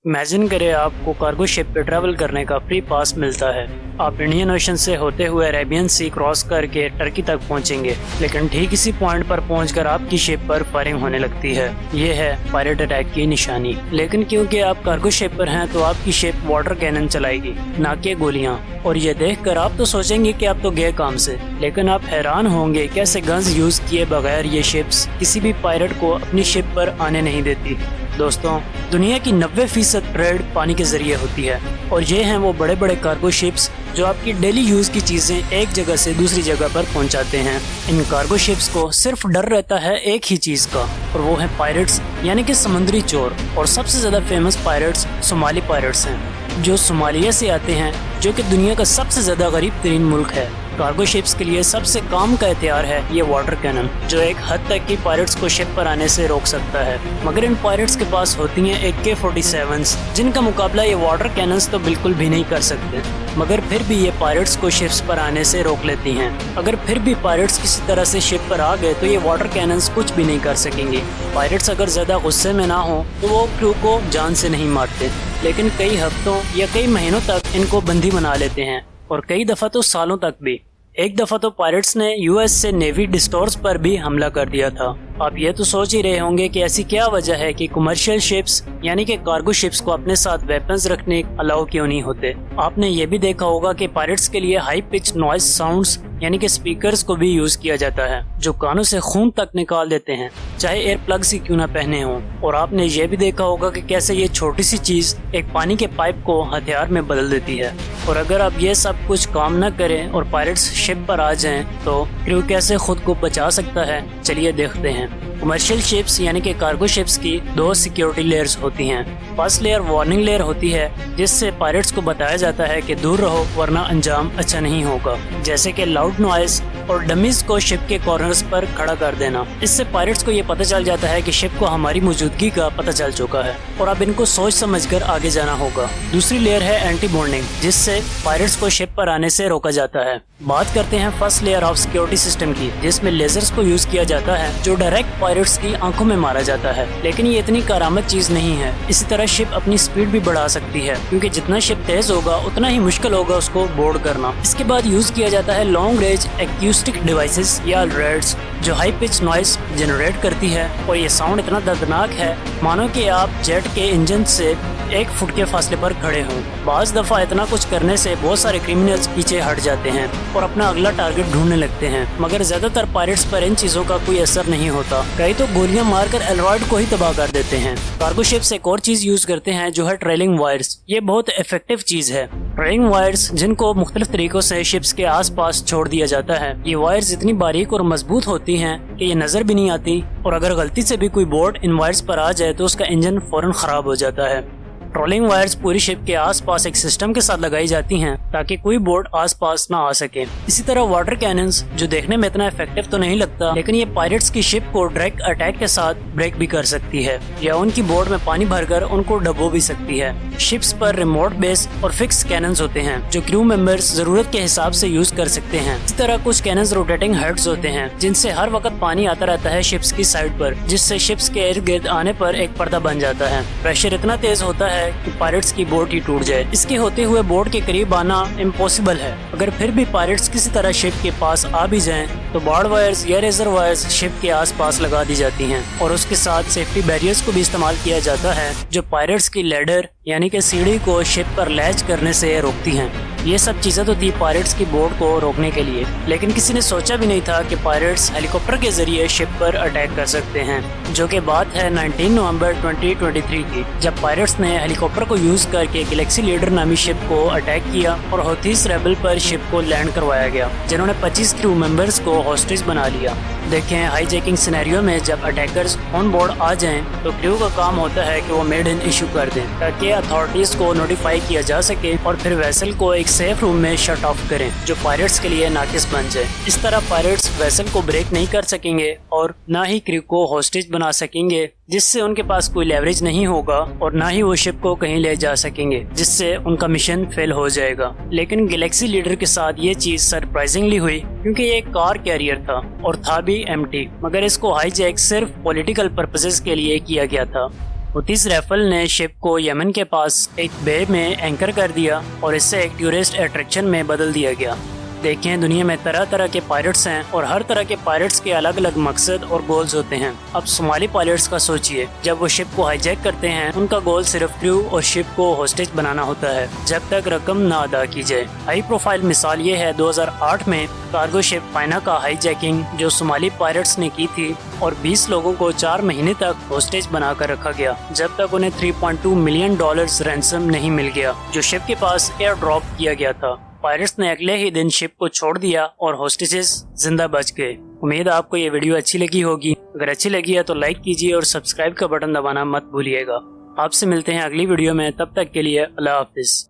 Imagine करें आपको cargo ship पे ट्रैवल करने का फ्री पास मिलता है। आप इंडियन ओशन से होते हुए अरेबियन सी क्रॉस करके टर्की तक पहुंचेंगे, लेकिन ठीक इसी पॉइंट पर पहुंचकर आपकी शिप पर फायरिंग होने लगती है। ये है पायरेट अटैक की निशानी। लेकिन क्योंकि आप कार्गो शिप पर हैं तो आपकी शिप वाटर कैनन चलाएगी, ना कि गोलियां। और ये देखकर आप तो सोचेंगे कि आप तो गए काम से, लेकिन आप हैरान होंगे कैसे गन्स यूज किए बगैर ये शिप्स किसी भी पायरेट को अपनी शिप पर आने नहीं देती। दोस्तों, दुनिया की 90% ट्रेड पानी के जरिए होती है, और ये हैं वो बड़े बड़े कार्गो शिप्स जो आपकी डेली यूज की चीजें एक जगह से दूसरी जगह पर पहुंचाते हैं। इन कार्गो शिप्स को सिर्फ डर रहता है एक ही चीज का, और वो है पायरेट्स यानी कि समुद्री चोर। और सबसे ज्यादा फेमस पायरेट्स सोमाली पायरेट्स हैं, जो सोमालिया से आते हैं, जो कि दुनिया का सबसे ज्यादा गरीब तरीन मुल्क है। कार्गो शिप्स के लिए सबसे काम का हथियार है ये वाटर कैनन, जो एक हद तक की पायरेट्स को शिप पर आने से रोक सकता है। मगर इन पायरेट्स के पास होती हैं AK-47, जिनका मुकाबला ये वाटर कैनन्स तो बिल्कुल भी नहीं कर सकते। मगर फिर भी ये पायरेट्स को शिप्स पर आने से रोक लेती हैं। अगर फिर भी पायरेट्स किसी तरह से शिप पर आ गए तो ये वाटर कैनन्स कुछ भी नहीं कर सकेंगे। पायरेट्स अगर ज्यादा गुस्से में ना हो तो वो क्रू को जान से नहीं मारते, लेकिन कई हफ्तों या कई महीनों तक इनको बंदी बना लेते हैं, और कई दफा तो सालों तक भी। एक दफा तो पायरेट्स ने US से नेवी डिस्टोर्स पर भी हमला कर दिया था। आप ये तो सोच ही रहे होंगे कि ऐसी क्या वजह है कि कमर्शियल शिप्स यानी कि कार्गो शिप्स को अपने साथ वेपन्स रखने अलाउ क्यों नहीं होते। आपने ये भी देखा होगा कि पायरेट्स के लिए हाई पिच नॉइज साउंड्स यानी कि स्पीकर्स को भी यूज किया जाता है, जो कानों से खून तक निकाल देते हैं, चाहे एयर प्लग्स ही क्यों ना पहने हों। और आपने ये भी देखा होगा कि कैसे ये छोटी सी चीज एक पानी के पाइप को हथियार में बदल देती है। और अगर आप ये सब कुछ काम न करें और पायरेट्स शिप पर आ जाएं, तो क्रू कैसे खुद को बचा सकता है, चलिए देखते हैं। कमर्शियल शिप्स यानी कि कार्गो शिप्स की 2 सिक्योरिटी लेयर्स होती हैं। फर्स्ट लेयर वार्निंग लेयर होती है, जिससे पायरेट्स को बताया जाता है कि दूर रहो वरना अंजाम अच्छा नहीं होगा, जैसे कि लाउड नॉइज और डमीज को शिप के कॉर्नर्स पर खड़ा कर देना। इससे पायरेट्स को ये पता चल जाता है कि शिप को हमारी मौजूदगी का पता चल चुका है और अब इनको सोच समझकर आगे जाना होगा। दूसरी लेयर है एंटी बॉन्डिंग, जिससे पायरेट्स को शिप पर आने से रोका जाता है। बात करते हैं first layer of security system की, जिसमें लेजर्स को यूज किया जाता है, जो डायरेक्ट पायरेट्स की आंखों में मारा जाता है। लेकिन ये इतनी करामत चीज नहीं है। इसी तरह शिप अपनी स्पीड भी बढ़ा सकती है, क्योंकि जितना शिप तेज होगा उतना ही मुश्किल होगा उसको बोर्ड करना। इसके बाद यूज किया जाता है लॉन्ग रेंज एक्यूस्टिक डिवाइसेस या रेड्स, जो हाई पिच नॉइस जनरेट करती है, और ये साउंड इतना दर्दनाक है मानो कि आप जेट के इंजन से 1 फुट के फासले पर खड़े हों। बाज दफा इतना कुछ करने से बहुत सारे क्रिमिनल्स पीछे हट जाते हैं और अपना अगला टारगेट ढूंढने लगते हैं, मगर ज्यादातर पायरेट्स पर इन चीजों का कोई असर नहीं होता। कई तो गोलियां मारकर एलरॉयड को ही तबाह कर देते हैं। कार्गो शिप्स एक और चीज यूज करते हैं, जो है ट्रेलिंग वायर्स। ये बहुत इफेक्टिव चीज है। ट्रेलिंग वायर्स, जिनको मुख्तलिफ तरीकों से शिप्स के आसपास छोड़ दिया जाता है। ये वायर्स इतनी बारीक और मजबूत होती हैं कि ये नजर भी नहीं आती, और अगर गलती से भी कोई बोर्ड इन वायर्स पर आ जाए तो उसका इंजन फौरन खराब हो जाता है। ट्रोलिंग वायर्स पूरी शिप के आसपास एक सिस्टम के साथ लगाई जाती हैं, ताकि कोई बोर्ड आसपास ना आ सके। इसी तरह वाटर कैनन्स, जो देखने में इतना इफेक्टिव तो नहीं लगता, लेकिन ये पायरेट्स की शिप को डायरेक्ट अटैक के साथ ब्रेक भी कर सकती है, या उनकी बोर्ड में पानी भरकर उनको डुबो भी सकती है। शिप्स पर रिमोट बेस और फिक्स कैनन्स होते हैं, जो क्रू मेंबर्स जरूरत के हिसाब से यूज कर सकते हैं। इस तरह कुछ कैनन्स रोटेटिंग हेड्स होते हैं, जिनसे हर वक्त पानी आता रहता है शिप्स की साइड पर, जिससे शिप्स के इर्द गिर्द आने पर एक पर्दा बन जाता है। प्रेशर इतना तेज होता है कि पायरेट्स की बोट ही टूट जाए। इसके होते हुए बोट के करीब आना इम्पॉसिबल है। अगर फिर भी पायरेट्स किसी तरह शिप के पास आ भी जाएं, तो बार्ड वायर्स या रेजर वायर्स शिप के आसपास लगा दी जाती हैं, और उसके साथ सेफ्टी बैरियर्स को भी इस्तेमाल किया जाता है, जो पायरेट्स की लैडर यानी कि सीढ़ी को शिप पर लैच करने से रोकती हैं। ये सब चीजें तो थी पायरेट्स की बोट को रोकने के लिए, लेकिन किसी ने सोचा भी नहीं था कि पायरेट्स हेलीकॉप्टर के जरिए शिप पर अटैक कर सकते हैं, जो कि बात है 19 नवंबर 2023 की, जब पायरेट्स ने हेलीकॉप्टर को यूज करके गैलेक्सी लीडर नामी शिप को अटैक किया और हौथीस रेबल पर शिप को लैंड करवाया गया, जिन्होंने 25 क्रू मेंबर्स को हॉस्टेज बना लिया। देखें, हाईजैकिंग सिनेरियो में जब अटैकर्स ऑन बोर्ड आ जाएं, तो क्रू का काम होता है कि वो मेड इन इशू कर दें, ताकि अथॉरिटीज को नोटिफाई किया जा सके और फिर वेसल को एक सेफ रूम में शट ऑफ करें, जो पायरेट्स के लिए नाकिस बन जाए। इस तरह पायरेट्स वेसल को ब्रेक नहीं कर सकेंगे और ना ही क्रू को हॉस्टेज बना सकेंगे, जिससे उनके पास कोई लेवरेज नहीं होगा, और ना ही वो शिप को कहीं ले जा सकेंगे, जिससे उनका मिशन फेल हो जाएगा। लेकिन गैलेक्सी लीडर के साथ ये चीज सरप्राइजिंगली हुई, क्योंकि ये एक कार कैरियर था और था भी एम्प्टी, मगर इसको हाईजैक सिर्फ पॉलिटिकल पर्पसेस के लिए किया गया था। हुतीस राइफल ने शिप को यमन के पास एक बे में एंकर कर दिया और इससे एक टूरिस्ट अट्रैक्शन में बदल दिया गया। देखें, दुनिया में तरह तरह के पायलट्स हैं और हर तरह के पायलट्स के अलग अलग मकसद और गोल्स होते हैं। अब सोमाली पायलट्स का सोचिए, जब वो शिप को हाईजैक करते हैं उनका गोल सिर्फ क्रू और शिप को होस्टेज बनाना होता है जब तक रकम न अदा की जाए। हाई प्रोफाइल मिसाल ये है 2008 में कार्गो शिप फाइना का हाईजैकिंग जो सोमाली पायलट्स ने की थी और 20 लोगों को 4 महीने तक होस्टेज बनाकर रखा गया जब तक उन्हें $3.2 मिलियन रैंसम नहीं मिल गया जो शिप के पास एयर ड्रॉप किया गया था। पायलट्स ने अगले ही दिन शिप को छोड़ दिया और होस्टेजेस जिंदा बच गए। उम्मीद है आपको ये वीडियो अच्छी लगी होगी। अगर अच्छी लगी है तो लाइक कीजिए और सब्सक्राइब का बटन दबाना मत भूलिएगा। आपसे मिलते हैं अगली वीडियो में, तब तक के लिए अल्लाह हाफिज।